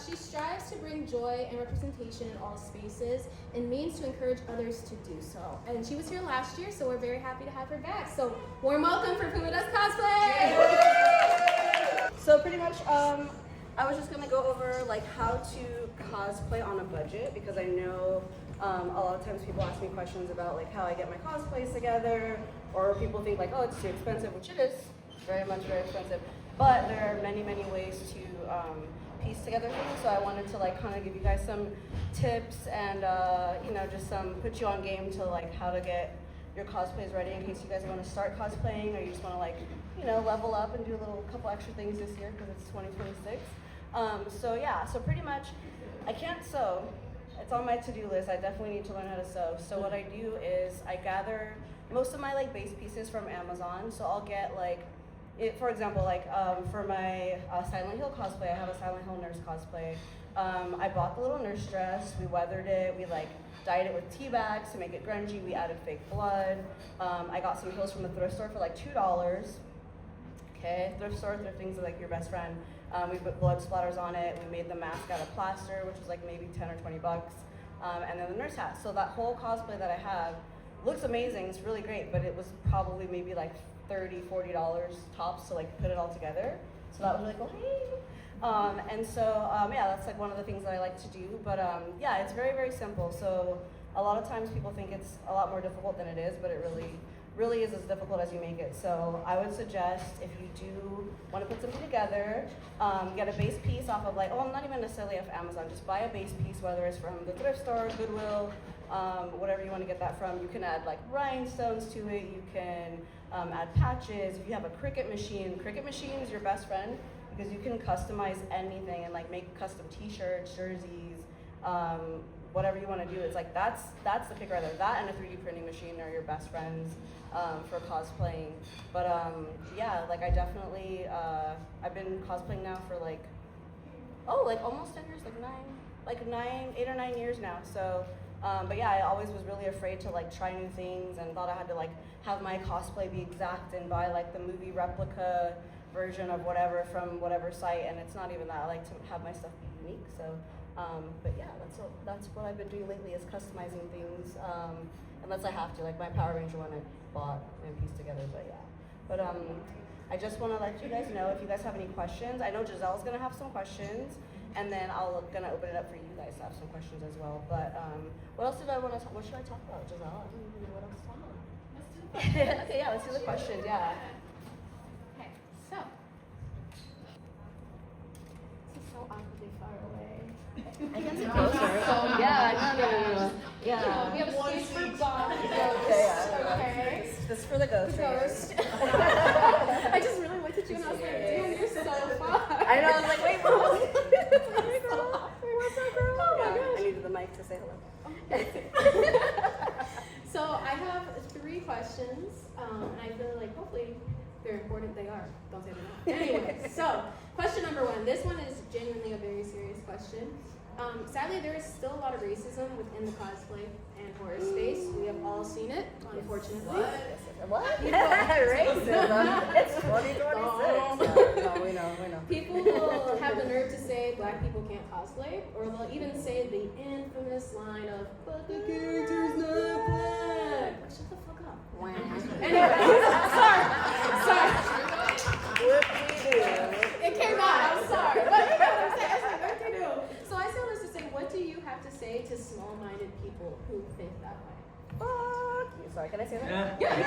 she strives to bring joy and representation in all spaces and means to encourage others to do so. And she was here last year, so we're very happy to have her back. So warm welcome for Puma Does Cosplay! So pretty much, I was just gonna go over like how to cosplay on a budget, because I know a lot of times people ask me questions about like how I get my cosplays together, or people think like, oh, it's too expensive, which it is very expensive. But there are many ways to piece together things. So I wanted to like kind of give you guys some tips and you know, just put you on game to like how to get your cosplays ready in case you guys want to start cosplaying, or you just want to like, you know, level up and do a couple extra things this year because it's 2026. So yeah, so pretty much I can't sew. It's on my to-do list. I definitely need to learn how to sew. So what I do is I gather most of my like base pieces from Amazon. So I'll get like, for example, like for my Silent Hill cosplay, I have a Silent Hill nurse cosplay. I bought the little nurse dress, we weathered it, we like dyed it with tea bags to make it grungy, we added fake blood. I got some heels from the thrift store for like $2. Okay, thrift store, thrifting's like your best friend. We put blood splatters on it, we made the mask out of plaster, which was like maybe 10 or 20 bucks. And then the nurse hat. So that whole cosplay that I have looks amazing, it's really great, but it was probably maybe like $30, $40 tops to like put it all together. So that was really cool. And so yeah, that's like one of the things that I like to do. But yeah, it's very simple. So a lot of times people think it's a lot more difficult than it is, but it really is as difficult as you make it. So I would suggest, if you do want to put something together, get a base piece off of like, oh, not even necessarily off Amazon, just buy a base piece, whether it's from the thrift store, Goodwill, whatever you want to get that from. You can add like rhinestones to it, you can add patches. If you have a Cricut machine is your best friend, because you can customize anything and like make custom t-shirts, jerseys, whatever you want to do. It's like that's the pick right there. That and a 3D printing machine are your best friends for cosplaying. But yeah, like I definitely I've been cosplaying now for like almost 10 years, like 8 or 9 years now. So but yeah, I always was really afraid to like try new things and thought I had to like have my cosplay be exact and buy like the movie replica version of whatever from whatever site, and it's not even that. I like to have my stuff be unique. So but yeah, that's what I've been doing lately, is customizing things, unless I have to, like my Power Ranger one I bought and pieced together. But yeah, but I just want to let you guys know if you guys have any questions. I know Giselle's gonna have some questions, and then gonna open it up for you guys to have some questions as well. But what else did I want to talk? What should I talk about, Giselle? I don't even know what else to talk about. Okay, yeah, let's do the questions. Yeah. Okay, so this is so awkwardly far away. I can sit closer. Yeah, no. Yeah. We have a space for Bob. Okay. Okay. This is for the ghost. I just really looked at you and I was like, damn, you're so far. I know, I was like, wait, Mom. What's up, girl? Oh my gosh. I needed the mic to say hello. So I have 3 questions, and I feel like hopefully they're important. They are. Don't say they're not. Anyway, so question number 1. This one is genuinely a very serious question. Sadly, there is still a lot of racism within the cosplay and horror space. We have all seen it, unfortunately. What? Racism? It's 2026. No, we know. People will have the nerve to say black people can't cosplay, or they'll even say the infamous line of, but the character's not black. Shut the fuck up. Wow. Anyway, sorry. It came out, I'm sorry. But you know what I'm saying? I was like, what do you do? So I say all this to say, what do you have to say to small-minded people who think that way? Fuck you. Sorry, can I say that? Yeah.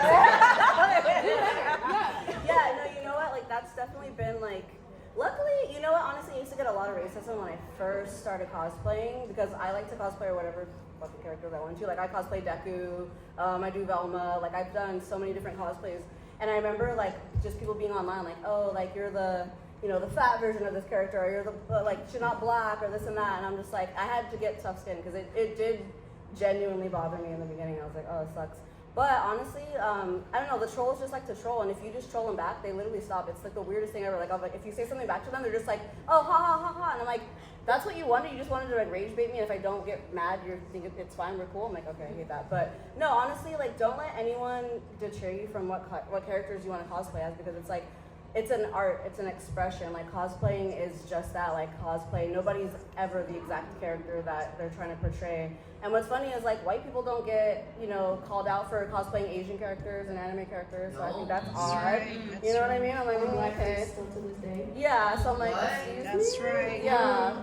Yeah, no, you know what? Like, that's definitely been, like, luckily, you know what? Honestly, I used to get a lot of racism when I first started cosplaying, because I like to cosplay whatever fucking characters I want to. Like, I cosplay Deku, I do Velma, like, I've done so many different cosplays. And I remember, like, just people being online, like, oh, like, you're the, you know, the fat version of this character, or you're the, like, you're not black, or this and that. And I'm just like, I had to get tough skin, because it did genuinely bother me in the beginning. I was like, oh, it sucks. But honestly, I don't know, the trolls just like to troll, and if you just troll them back, they literally stop. It's like the weirdest thing ever. Like, if you say something back to them, they're just like, oh, ha, ha, ha, ha. And I'm like, that's what you wanted? You just wanted to like rage bait me, and if I don't get mad, you think it's fine, we're cool? I'm like, okay, I hate that. But no, honestly, like, don't let anyone deter you from what characters you want to cosplay as, because it's like, it's an art, it's an expression. Like cosplaying is just that, like cosplay. Nobody's ever the exact character that they're trying to portray. And what's funny is like white people don't get, you know, called out for cosplaying Asian characters and anime characters. So I think that's odd. Right. You know what I mean? I'm like, okay. Still to this day. Yeah, so I'm like, What? excuse That's me? right. Yeah.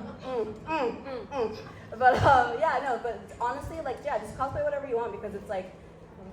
But yeah, no, but honestly, like, yeah, just cosplay whatever you want because it's like,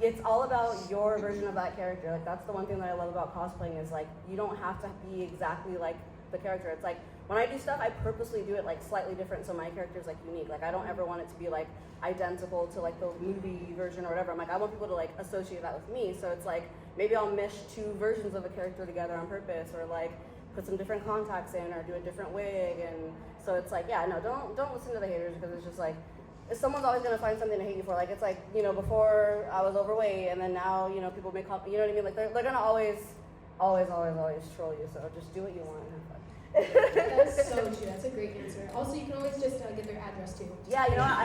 it's all about your version of that character. Like, that's the one thing that I love about cosplaying is like, you don't have to be exactly like the character. It's like, when I do stuff, I purposely do it like slightly different so my character is like unique. Like, I don't ever want it to be like identical to like the movie version or whatever. I'm like, I want people to like associate that with me. So it's like, maybe I'll mesh two versions of a character together on purpose or like put some different contacts in or do a different wig. And so it's like, yeah, no, don't listen to the haters because it's just like, someone's always gonna find something to hate you for. Like, it's like, you know, before I was overweight and then now, you know, people make you know what I mean? Like, they're gonna always troll you. So just do what you want and have fun. That's so true. That's a great answer. Also, you can always just get their address too. Yeah, you know what?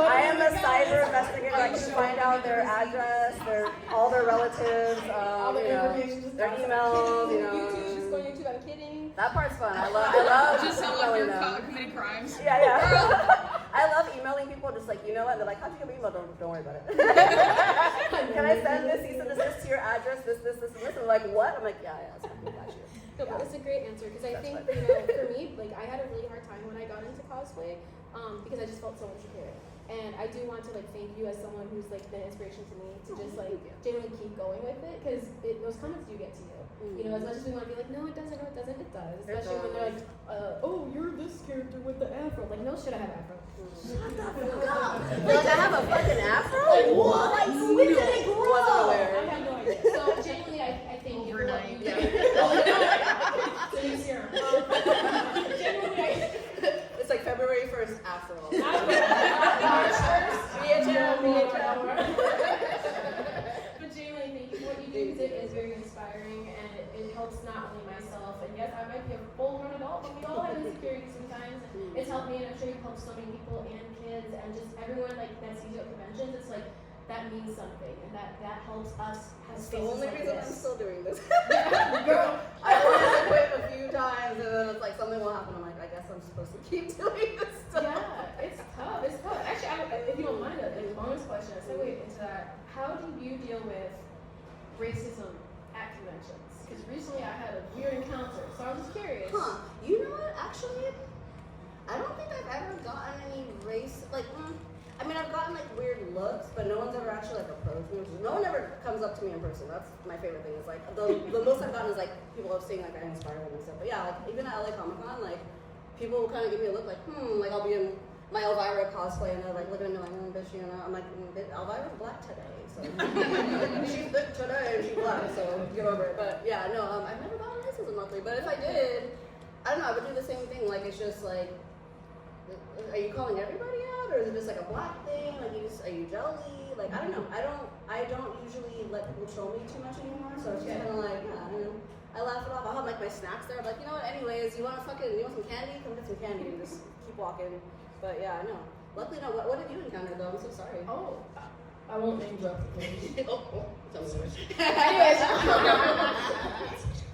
I am a cyber investigator. I can find out their address, all their relatives, All the you know, information, just their emails, you know. YouTube, just go on YouTube. I'm kidding. That part's fun. I love Just sound like emailing you're them. committing crimes. Yeah. I love emailing people just like, you know what? They're like, how'd you get my email? Don't worry about it. Can I send this cease and desist to your address? This, and this. I'm like, what? I'm like, yeah, it's fine. Got you. No, but it's a great answer because I think, That's you know, for me, like I had a really hard time when I got into cosplay because I just felt so insecure. And I do want to like thank you as someone who's like been an inspiration to me to just like genuinely keep going with it because those comments do get to you. You know, as much as we want to be like, no, it doesn't, it does. Especially when they're like, oh, you're this character with the afro. Like, no shit, I have afro. Shut the fuck up. Like, I have a fucking afro? Like, what? When did it grow? Wasn't aware. I have no idea. So genuinely, I thank you for what you do. So you serum. Genuinely, It's like February 1st afro. March 1st. VHL. But genuinely, thank you for what you do because it is very inspiring and it helps not only myself. And yes, I might be a full-grown adult, but we all have insecurities sometimes. It's helped me, and I'm sure you've helped so many people and kids and just everyone like that sees you at conventions. It's like that means something, and that helps us have That's the spaces only like reason this. I'm still doing this. Girl, I wanted to quit a few times, and then it's like something will happen. I'm like, I guess I'm supposed to keep doing this stuff. yeah, it's tough. It's tough. Actually, if you don't mind, a bonus question. So wait into that. How do you deal with racism at conventions? Because recently I had a weird encounter, so I was just curious. Huh. You know what? Actually, I don't think I've ever gotten any I mean, I've gotten like weird looks, but no one's ever actually like approached me. No one ever comes up to me in person. That's my favorite thing. Is like the most I've gotten is like people have seen like I inspire them and stuff. But yeah, like even at LA Comic Con, like people will kind of give me a look like, like I'll be in my Elvira cosplay and they're like looking at me like, bitch, you know. I'm like, Elvira's black today, so she's thick today and she's black, so get over it. But yeah, no, I've never gotten racism luckily. But if I did, I don't know, I would do the same thing. Like it's just like, are you calling everybody out, or is it just like a black thing? Like, are you jelly? Like, I don't know. I don't usually let people troll me too much anymore. So it's just kind of like, yeah, you know, I laugh it off. I'll have like my snacks there. I'm like, you know what? Anyways, you want some candy? Come get some candy and just keep walking. But yeah, I know. Luckily, no. What did you encounter though? I'm so sorry. Oh, I won't name drop the thing. Tell me which. Anyways.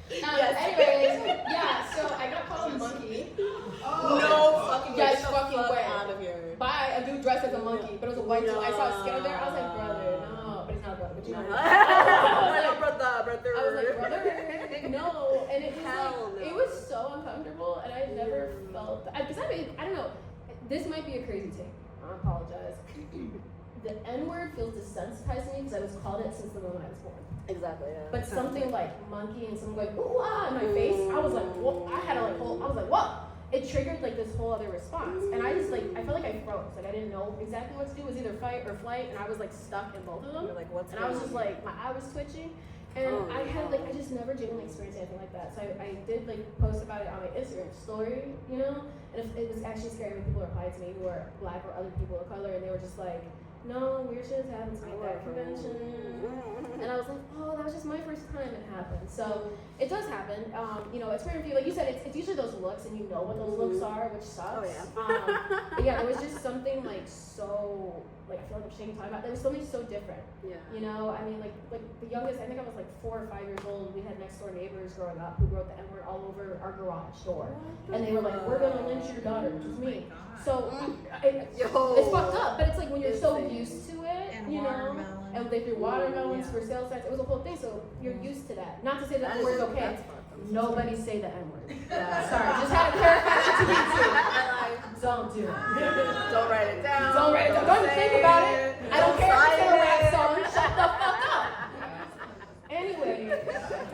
Yes. Anyways, yeah. So I got called a monkey. No fucking way. Yes, Get the fucking fuck way. out of here. By a dude dressed as a monkey, but it was a white dude. I saw a skin there. I was like, brother, no, but it's not a brother. But you know. Brother. I was like, brother, no, and it was Hell like, no. it was so uncomfortable, and I had never felt that. Because I don't know, this might be a crazy take. I apologize. The N-word feels desensitized to me because I was called it since the moment I was born. Exactly. Yeah. But something like monkey and something going ooh ah in my face, I was like, whoa, I had to like hold. I was like, what? It triggered like this whole other response, and I just like I felt like I froze. Like I didn't know exactly what to do. It was either fight or flight, and I was like stuck in both of them. You're like, what's And I was just like, my eye was twitching. And I had like, I just never genuinely experienced anything like that. So I did like post about it on my Instagram story, you know? And it was actually scary when people replied to me who are black or other people of color, and they were just like, no, weird shit has happened to me at that convention. And I was like, oh, that was just my first time it happened. So it does happen. You know, it's very few. Like you said, it's usually those looks, and you know what those looks are, which sucks. Oh, yeah. But yeah, it was just something like so like I feel like I'm shaking talking about. There was something so different. Yeah. You know, I mean, like the youngest, I think I was like 4 or 5 years old. We had next door neighbors growing up who wrote the N-word all over our garage door, and they were like, "We're gonna lynch your daughter," which was me. So it's fucked up, but it's like when you're so used to it, And you know, watermelon. and they threw watermelons Yeah. for sales tax. It was a whole thing. So you're used to that. Not to say that the word's okay. Nobody say the N-word. Sorry, just had to clarify that to me too. Don't do it. Don't write it down. Don't write it down. Don't even think about it. I don't care if it's a rap song. Shut the fuck up. Anyway,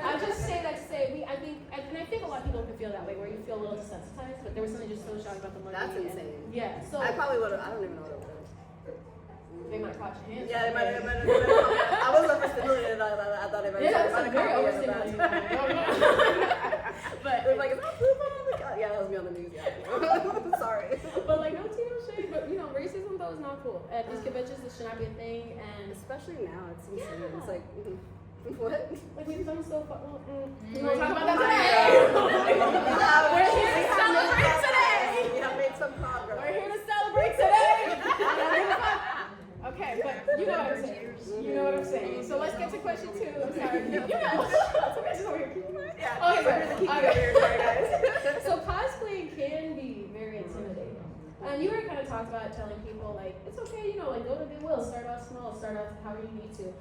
I just say that to say I think a lot of people can feel that way, where you feel a little desensitized, but there was something just so shocking about the money. That's insane. Yeah. So I probably would have. I don't even know what it was. they might have caught your hands. Yeah, it might have. I was overstimulated. I thought it might Yeah, have. that's very overstimulating. But they're like, is that Puma on the couch? Yeah, that was me on the news. Yeah. Sorry. But like, no tea, no shade. But you know, racism though is not cool. At these conventions, this should not be a thing. And Especially now, it's insane. Yeah. It's like, what? like we've done so far. We won't talk about that today. We're here to celebrate today. We have made some progress. We're here to celebrate today. Okay, but you know what I'm saying. You know what I'm saying. So let's get to question 2. I'm sorry. You know. Somebody's just over here. Yeah, Okay, sorry. okay. Sorry, guys. So cosplaying can be very intimidating. And you already kind of talked about telling people like it's okay, you know, like go to Goodwill, start off small, start off however you need to.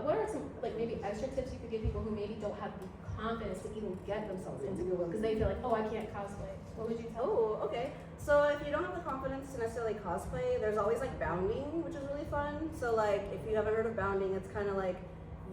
What are some like maybe extra tips you could give people who maybe don't have the confidence to even get themselves into Goodwill because they feel like, oh, I can't cosplay? What would you tell them? Oh, okay. So if you don't have the confidence to necessarily cosplay, there's always like bounding, which is really fun. So like if you haven't heard of bounding, it's kind of like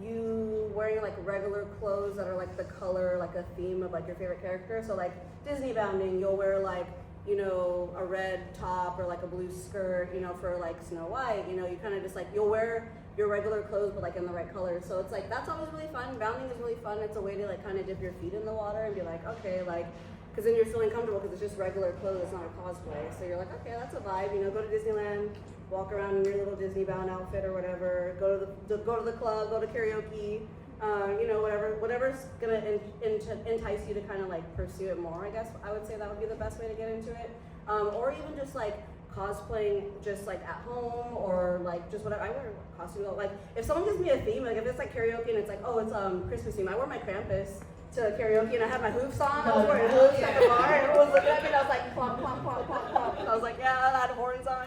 you wearing like regular clothes that are like the color, like a theme of like your favorite character. So like Disney bounding, you'll wear like, you know, a red top or like a blue skirt, you know, for like Snow White, you know, you kind of just like, you'll wear your regular clothes but like in the right color. So it's like, that's always really fun. Bounding is really fun. It's a way to like kind of dip your feet in the water and be like, okay, like, because then you're feeling comfortable because it's just regular clothes, it's not a cosplay. So you're like, okay, that's a vibe, you know, go to Disneyland, walk around in your little Disney bound outfit or whatever, go to the club, go to karaoke, you know, whatever's gonna entice you to kind of like pursue it more, I guess I would say that would be the best way to get into it. Or even just like cosplaying just like at home or like just whatever. I wear costumes, like if someone gives me a theme, like if it's like karaoke and it's like, oh, it's Christmas theme, I wear my Krampus to karaoke and I had my hoops on. I was wearing hoops at the bar and everyone was looking at me and I was like, plop, plop, plop, plop, plop. I was like, yeah, I had horns on.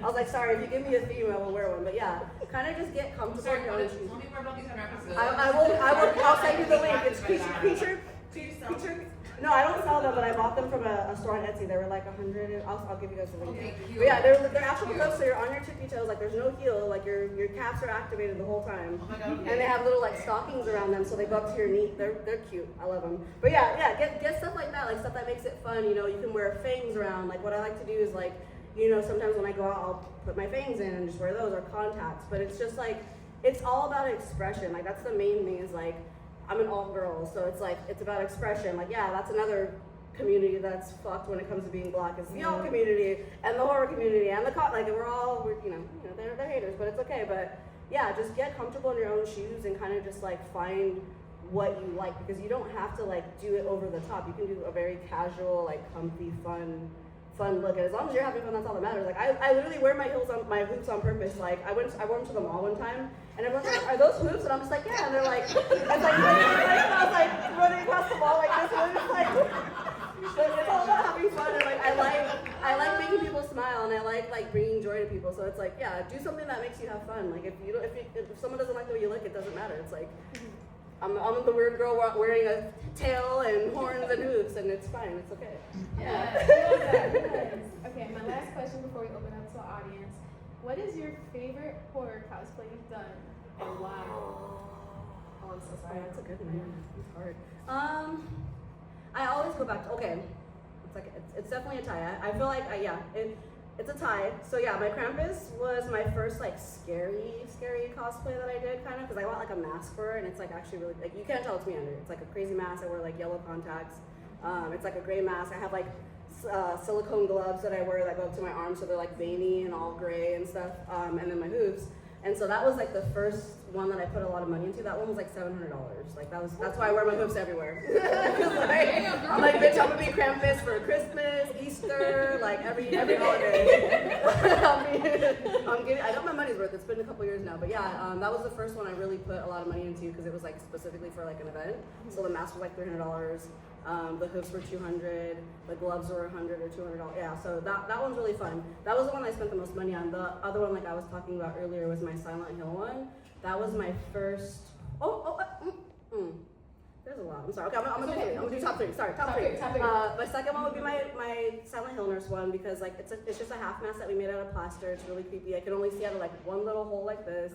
I was like, sorry, if you give me a theme, I will wear one. But yeah, kind of just get comfortable. Sorry, tell me more about these Krampuses. I'll send you the link. It's featured. No, I don't sell them, but I bought them from a store on Etsy. They were like 100. I'll give you guys the link. Okay, But yeah, they're actual hooks, so you're on your tippy toes. Like there's no heel. Like your calves are activated the whole time. Oh my God, okay. And they have little like stockings around them, so they go up to your knee. They're cute. I love them. But yeah, get stuff like that. Like stuff that makes it fun. You know, you can wear fangs around. Like what I like to do is like, you know, sometimes when I go out, I'll put my fangs in and just wear those or contacts. But it's just like, it's all about expression. Like that's the main thing is like, I'm an all girl, so it's like, it's about expression. Like yeah, that's another community that's fucked when it comes to being black is the alt community and the horror community and the like we're you know they're haters, but it's okay. But yeah, just get comfortable in your own shoes and kind of just like find what you like, because you don't have to like do it over the top. You can do a very casual, like comfy, fun look, and as long as you're having fun, that's all that matters. Like I literally wear my hoops on purpose. Like I wore them to the mall one time, and everyone's like, "Are those hoops?" And I'm just like, "Yeah." And they're like, "It's like," and I was like running across the mall like this, and it's like, but it's all about having fun. And like I like making people smile, and I like bringing joy to people. So it's like, yeah, do something that makes you have fun. Like if someone doesn't like the way you look, it doesn't matter. It's like. I'm the weird girl wearing a tail and horns and hoops, and it's fine. It's okay. Yeah. Yes. Okay, my last question before we open up to our audience. What is your favorite horror cosplay you've done, and why? Oh, I'm so sorry. That's a good one. It's hard. I always go back to, okay, it's definitely a tie. I feel like, it's a tie. So yeah, my Krampus was my first like scary cosplay that I did, kind of, because I got like a mask for it, and it's like actually really, like you can't tell it's me under it. It's like a crazy mask. I wear like yellow contacts. It's like a gray mask. I have like silicone gloves that I wear that go up to my arms, so they're like veiny and all gray and stuff, and then my hoops. And so that was like the first one that I put a lot of money into. That one was like $700. Like that's why I wear my hoops everywhere. I'm like, bitch, I'm gonna be Krampus for Christmas, Easter, like every holiday. I got my money's worth. It's been a couple years now, but yeah, that was the first one I really put a lot of money into because it was like specifically for like an event. So the mask was like $300. The hoops were $200, the gloves were $100 or $200. Yeah, so that one's really fun. That was the one I spent the most money on. The other one, like I was talking about earlier, was my Silent Hill one. That was my first. There's a lot. I'm sorry. Okay, I'm gonna do top three. Sorry, top three. My second one would be my Silent Hill nurse one because like it's just a half mask that we made out of plaster. It's really creepy. I can only see out of like one little hole like this.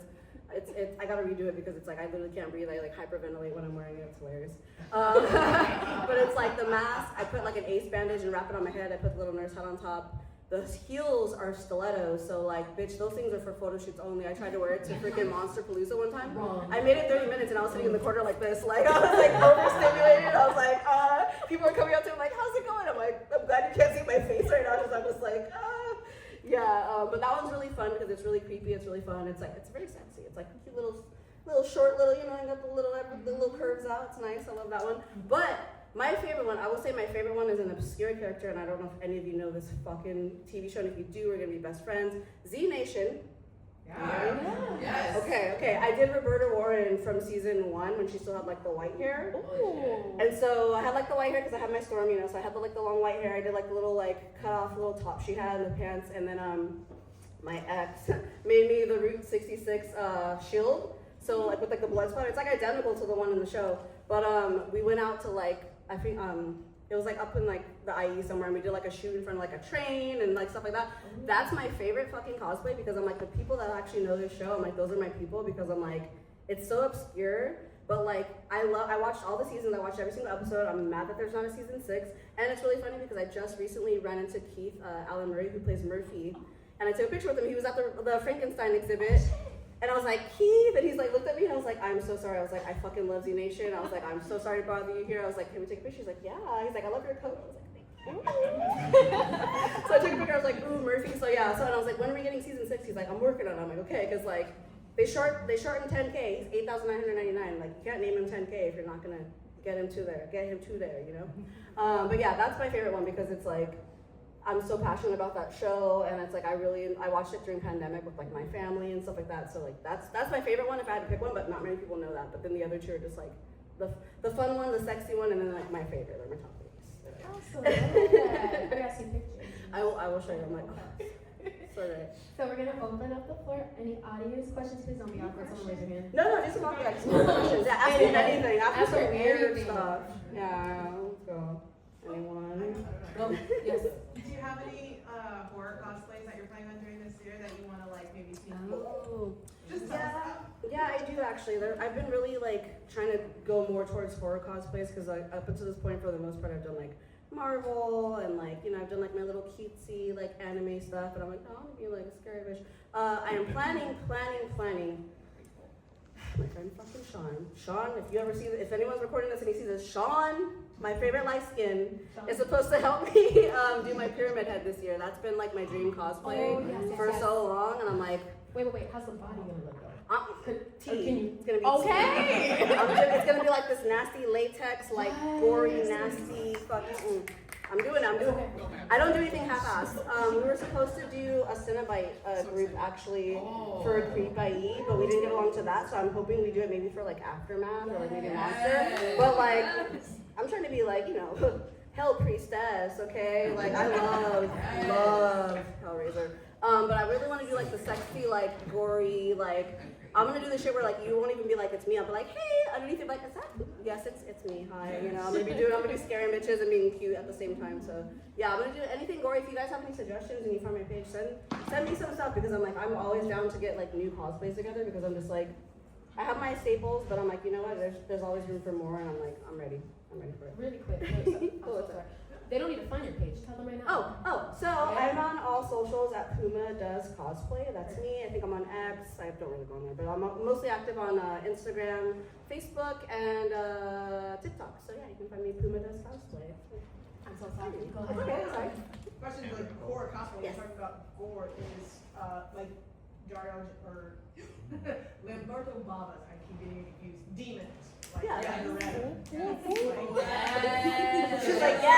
I gotta redo it because it's like I literally can't breathe. I like hyperventilate when I'm wearing it. It's hilarious. But it's like the mask. I put like an ace bandage and wrap it on my head. I put the little nurse hat on top. The heels are stilettos, so like, bitch, those things are for photo shoots only. I tried to wear it to freaking Monsterpalooza one time. I made it 30 minutes and I was sitting in the corner like this, like I was like overstimulated. I was like, people were coming up to me like, how's it going? I'm like, I'm glad you can't see my face right now because I'm just like, yeah. But that one's really fun because it's really creepy. It's really fun. It's like, it's very sexy. It's like cute little short, you know, you got the little curves out. It's nice. I love that one. But my favorite one, I will say my favorite one is an obscure character, and I don't know if any of you know this fucking TV show, and if you do, we're gonna be best friends. Z Nation. Yeah. Yes. Okay. I did Roberta Warren from season 1 when she still had like the white hair. Ooh. And so I had like the white hair because I had my Storm, you know, so I had the long white hair. I did like the little like cut off little top she had in the pants, and then my ex made me the Route 66 shield. So like with like the blood splatter, it's like identical to the one in the show. But we went out to like, I think it was like up in like the IE somewhere, and we did like a shoot in front of like a train and like stuff like that. That's my favorite fucking cosplay because I'm like, the people that actually know this show, I'm like, those are my people because I'm like, it's so obscure, but like I watched all the seasons, I watched every single episode. I'm mad that there's not a season 6, and it's really funny because I just recently ran into Keith Alan Murray, who plays Murphy, and I took a picture with him. He was at the Frankenstein exhibit. And I was like, Keith, and he's like, looked at me, and I was like, I'm so sorry. I was like, I fucking love Z Nation. I was like, I'm so sorry to bother you here. I was like, can we take a picture? He's like, yeah. He's like, I love your coat. I was like, thank you. So I took a picture. I was like, ooh, Murphy. So yeah. So and I was like, when are we getting season 6? He's like, I'm working on it. I'm like, okay, because like they shortened 10K. He's 8,999. Like you can't name him 10K if you're not gonna get him to there, you know. But yeah, that's my favorite one because it's like, I'm so passionate about that show, and it's like I watched it during pandemic with like my family and stuff like that. So like that's my favorite one if I had to pick one, but not many people know that. But then the other two are just like the fun one, the sexy one, and then like my favorite, like my top favorite. Awesome. I love that. I gotta see pictures. I will show you. I'm like, oh, so good. So we're gonna open up the floor. Any audience questions? Please don't be awkward. Someone raise your hand. No, just about like small questions. Yeah, ask me anything. Ask me some weird anything. stuff. Yeah, let's go. Anyone? Oh, yes. Do you have any horror cosplays that you're planning on doing this year that you want to like maybe see? Oh. Just tell us Yeah, I do actually. I've been really like trying to go more towards horror cosplays because like up until this point, for the most part, I've done like Marvel and like, you know, I've done like my little cutesy like anime stuff, but I'm like, oh, I want to be like a scary bitch. I am planning. My friend fucking Sean, if anyone's recording this and he sees this, Sean, my favorite light skin, is supposed to help me do my pyramid head this year. That's been like my dream cosplay for so long, and I'm like, Wait. How's the body gonna look though? It's gonna be Okay. it's gonna be like this nasty latex, like gory, nasty fucking. I'm doing it. I don't do anything half-assed. We were supposed to do a Cinnabite group actually for Creep IE, but we didn't get along to that. So I'm hoping we do it maybe for like Aftermath or like maybe Monster. But like, I'm trying to be like, you know, Hell Priestess, okay? Like I love Hellraiser. But I really want to do like the sexy, like gory, like. I'm gonna do the shit where like you won't even be like it's me. I'll be like, hey, underneath you're like, is that? Yes, it's me. Hi, you know. I'm gonna do scaring bitches and being cute at the same time. So yeah, I'm gonna do anything gory. If you guys have any suggestions and you find my page, send me some stuff because I'm always down to get like new cosplays together because I'm just like, I have my staples, but I'm like, you know what? There's always room for more, and I'm like, I'm ready for it. Really quick. So sorry. They don't need to find your page. Tell them right now. So I'm on all socials at Puma Does Cosplay. That's me. I think I'm on X. I don't really go on there, but I'm mostly active on Instagram, Facebook, and TikTok. So yeah, you can find me Puma Does Cosplay. I'm so sorry. Go ahead. Okay, sorry. Question is like gore cosplay. Yes. We're talking about gore is like Jar Jar or Lamberto Babas, I keep getting it confused. Demons. Like, Yeah. yeah, you're ready. She's like, yes.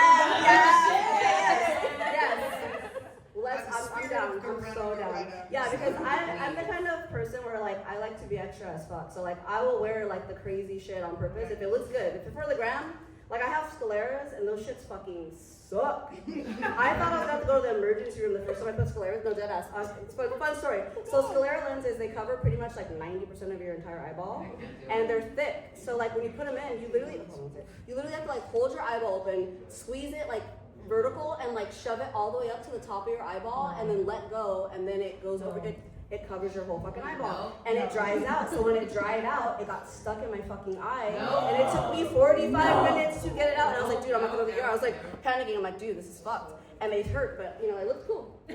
I'm down. I'm so down. Yeah, because I'm the kind of person where like I like to be extra as fuck. So like I will wear like the crazy shit on purpose if it looks good. If it's for the gram, like I have scleras and those shits fucking suck. I thought I was about to go to the emergency room the first time I put scleras. No, dead ass. It's a fun story. So sclera lenses, they cover pretty much like 90% of your entire eyeball, and they're thick. So like when you put them in, you literally have to like hold your eyeball open, squeeze it like vertical, and like shove it all the way up to the top of your eyeball, and then let go, and then it goes over it. It covers your whole fucking eyeball, and it dries out. So when it dried out, it got stuck in my fucking eye, and it took me 45 minutes to get it out. And I was like, dude, I'm not gonna go to the ER. I was like panicking. I'm like, dude, this is fucked. And they hurt, but you know, it looked cool. So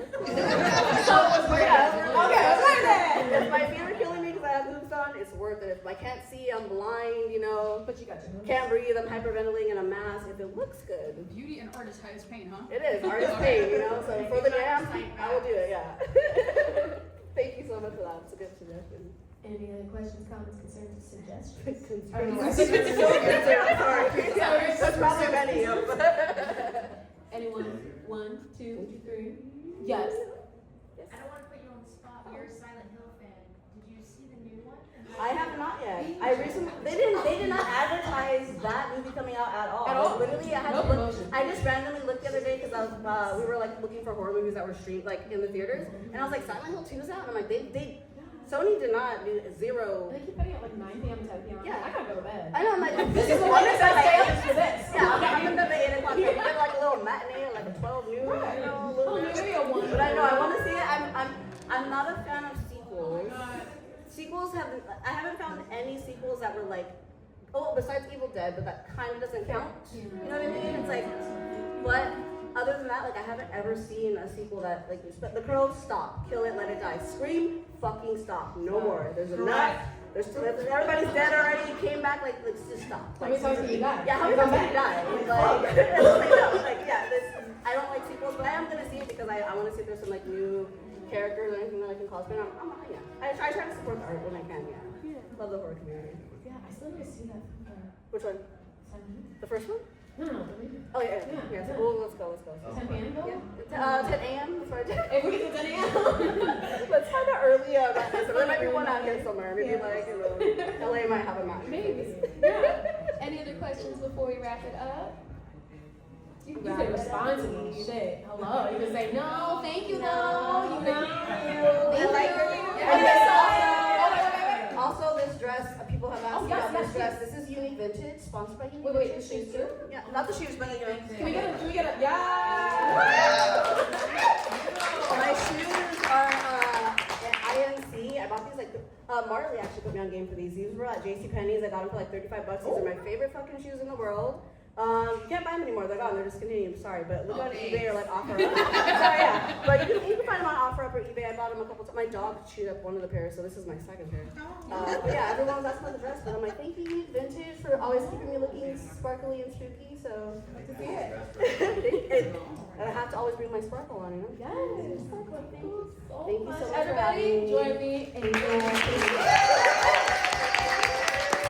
if my feet are killing me because I have hoops on, it's worth it. If I can't see, I'm blind, you know, But you got your can't breathe, I'm hyperventilating in a mask. If it looks good, Beauty and art is highest pain, huh? it is. Art is pain, you know. So for the gram, I will do it. Yeah. Thank you so much for that. It's a good suggestion. Any other questions, comments, concerns, suggestions? Sorry. That's probably many. Anyone? 1, 2, 3. Yes. I don't want to put you on the spot, but you're a Silent Hill fan. Did you see the new one? I have not yet. They did not advertise that movie coming out at all. At all? Literally, I had No to look. promotion. I just randomly looked the other day because we were like looking for horror movies that were streamed like in the theaters, and I was like, Silent Hill 2 is out, and I'm like, Sony did not do zero. They keep putting it like 9 p.m. and 10 p.m. Yeah. I gotta go to bed. I know, I'm like, This is what I'm gonna stay up for this. Yeah, I'm in bed at 8 o'clock. We did like a little matinee at like a 12 noon, Right. you know, a Oh, little maybe a 1. But I know I want to see it. I'm not a fan of sequels. Sequels I haven't found any sequels that were like, besides Evil Dead, but that kind of doesn't count. You know what I mean? It's like, but other than that, like I haven't ever seen a sequel that like The Crow, stop, kill it, let it die. Scream, fucking stop, no more. There's enough. Everybody's dead already. Came back, like just stop. How many times did you die? Yeah, how many times did you die? I don't like sequels, but I am gonna see it because I want to see if there's some like new characters or anything that I can cosplay. I try to support the art when I can. Yeah. Love the horror community. Yeah, I still need to see that. Which one? The first one? No, the remake. Oh yeah. Yeah. So, well, let's go. 10 p.m. though? Yeah. 10 a.m. That's what I did. If we get to 10 a.m. Let's kind of early about this. So there might be one out here somewhere. Maybe like LA might have a match. Maybe. Yeah. Any other questions before we wrap it up? You can respond to me. Shit. Hello. You can say no. Thank you though. You know. Thank you. Also, this dress. People have asked me yes, about this yes, dress. This is Unique Vintage, sponsored by Unique Wait, the Vintage. shoes too? Yeah, not the shoes, but the Can we get a, yeah. My shoes are at INC. I bought these like, Marley actually put me on game for these. These were at JCPenney's. I got them for like $35. These are my favorite fucking shoes in the world. You can't buy them anymore. They're gone. They're discontinued. I'm sorry, but look on eBay or like OfferUp. Sorry, yeah. But you can find them on OfferUp or eBay. I bought them a couple times. My dog chewed up one of the pairs, so this is my second pair. But yeah, everyone was asking about the dress, but I'm like, thank you, Unique Vintage, for always keeping me looking sparkly and spooky. So good to see it. And I have to always bring my sparkle on, you know. Yes. Thank you so Thank you much. so much for Everybody, having me. join me in